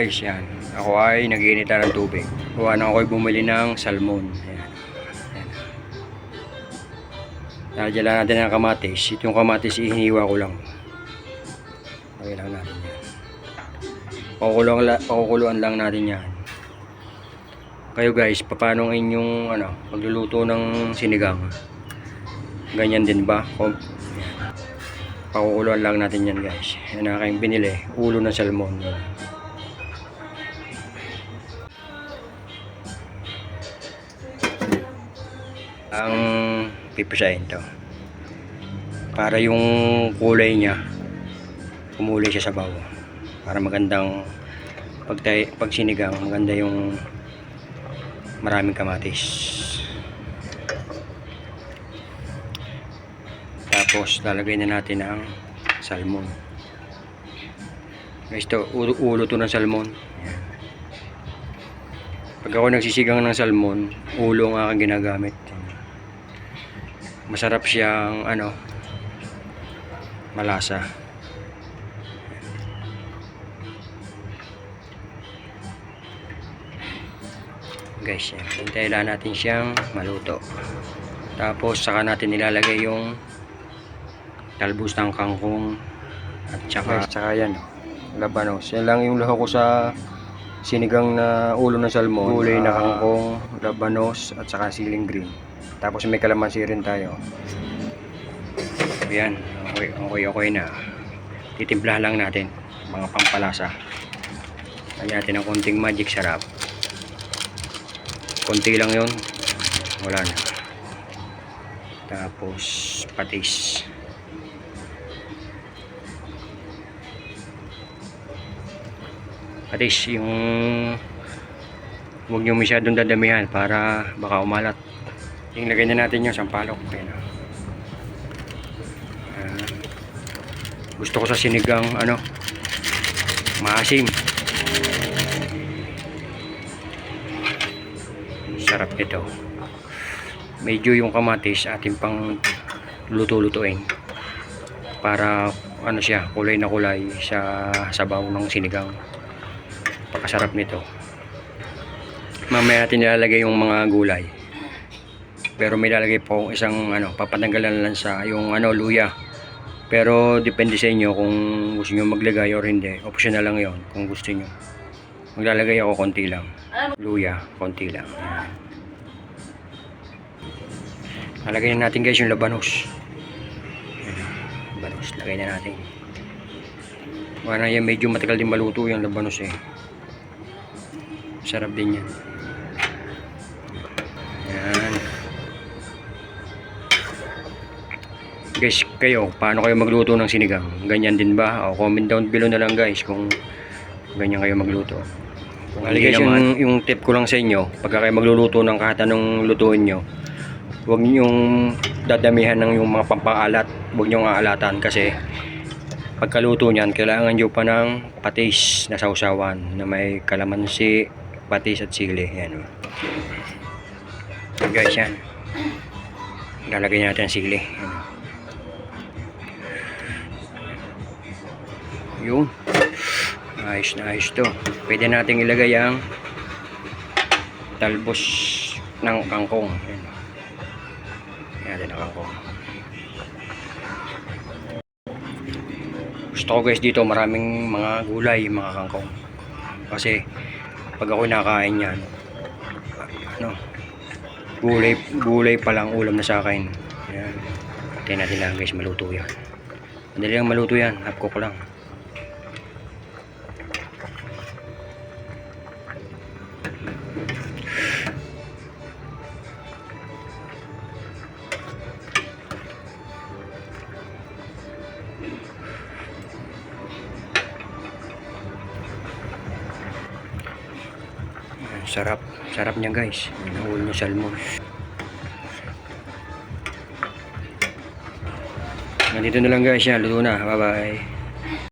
guys, yan. Ako ay nag-iinita ng tubig. Gawa na ako'y bumili ng salmon. Ayan. Ayan. Lalagyan lang natin ng kamatis. Itong kamatis ihiniwa ko lang. Okay lang natin yan. Pakukuluan lang natin yan. Kayo guys, paano ang inyong pagluluto ng sinigang? Ganyan din ba? Pakukuluan lang natin yan guys. Yan ang aking binili. Ulo ng salmon. Ang pipisahin to para yung kulay niya kumulay siya sa bawo, para magandang pag sinigang, maganda yung maraming kamatis. Tapos lalagay na natin ang salmon guys. To ulo to ng salmon. Ayan. Pag ako nagsisigang ng salmon, ulo ang aking ginagamit. Masarap siyang malasa. Guys, hintayin lang natin siyang maluto. Tapos saka natin nilalagay yung talbos ng kangkong at saka yan, labanos. Yan lang yung laho ko sa sinigang na ulo ng salmon. Gulay na kangkong, labanos at saka siling green. Tapos may kalamansi rin tayo. Ayan, okay na. Titimplahan lang natin mga pampalasa. Lagyan natin ng konting magic sarap. Konti lang yon, wala na. Tapos patis. Patis yung huwag nyo masyadong dadamihan para baka umalat. Yung lagay na natin yung sampalok. Gusto ko sa sinigang maasim. Sarap nito. Medyo yung kamatis ating pang luto-lutuin para siya, kulay na kulay sa sabaw ng sinigang. Pakasarap nito. Mamaya natin nilalagay yung mga gulay. Pero may lalagay po isang papatanggalan lang sa yung luya. Pero depende sa inyo kung gusto niyo maglagay or hindi. Optional lang 'yon kung gusto niyo. Maglalagay ako konti lang. Luya, konti lang. Lalagay na natin guys yung labanos. Labanos, lagay na natin. Para yan medyo matagal din maluto yung labanos Sarap din yan. Yan. Guys, kayo, paano kayo magluto ng sinigang? Ganyan din ba? O comment down below na lang guys kung ganyan kayo magluto. Guys, yung tip ko lang sa inyo, pagka kayo magluluto ng kahit anong lutuin nyo, huwag nyong dadamihan ng yung mga pampaalat. Huwag nyong aalatan kasi pagkaluto nyan, kailangan nyo pa ng patis na sausawan na may kalamansi, patis at sili. Yan. Guys, yan. Lalagay natin ang sili. Yun. Ayos na ayos to. Pwede natin ilagay ang talbos ng kangkong. Yan din ang kangkong. Gusto ko guys dito maraming mga gulay, mga kangkong. Kasi pag ako nakain yan, gulay pa lang ulam na sa akin. Yan. Hintayin natin lang guys maluto yan. Madali lang maluto yan, half cook lang. Sarap niya guys. Ulo ng salmon. Nandito na lang guys yan. Luto na. Bye bye.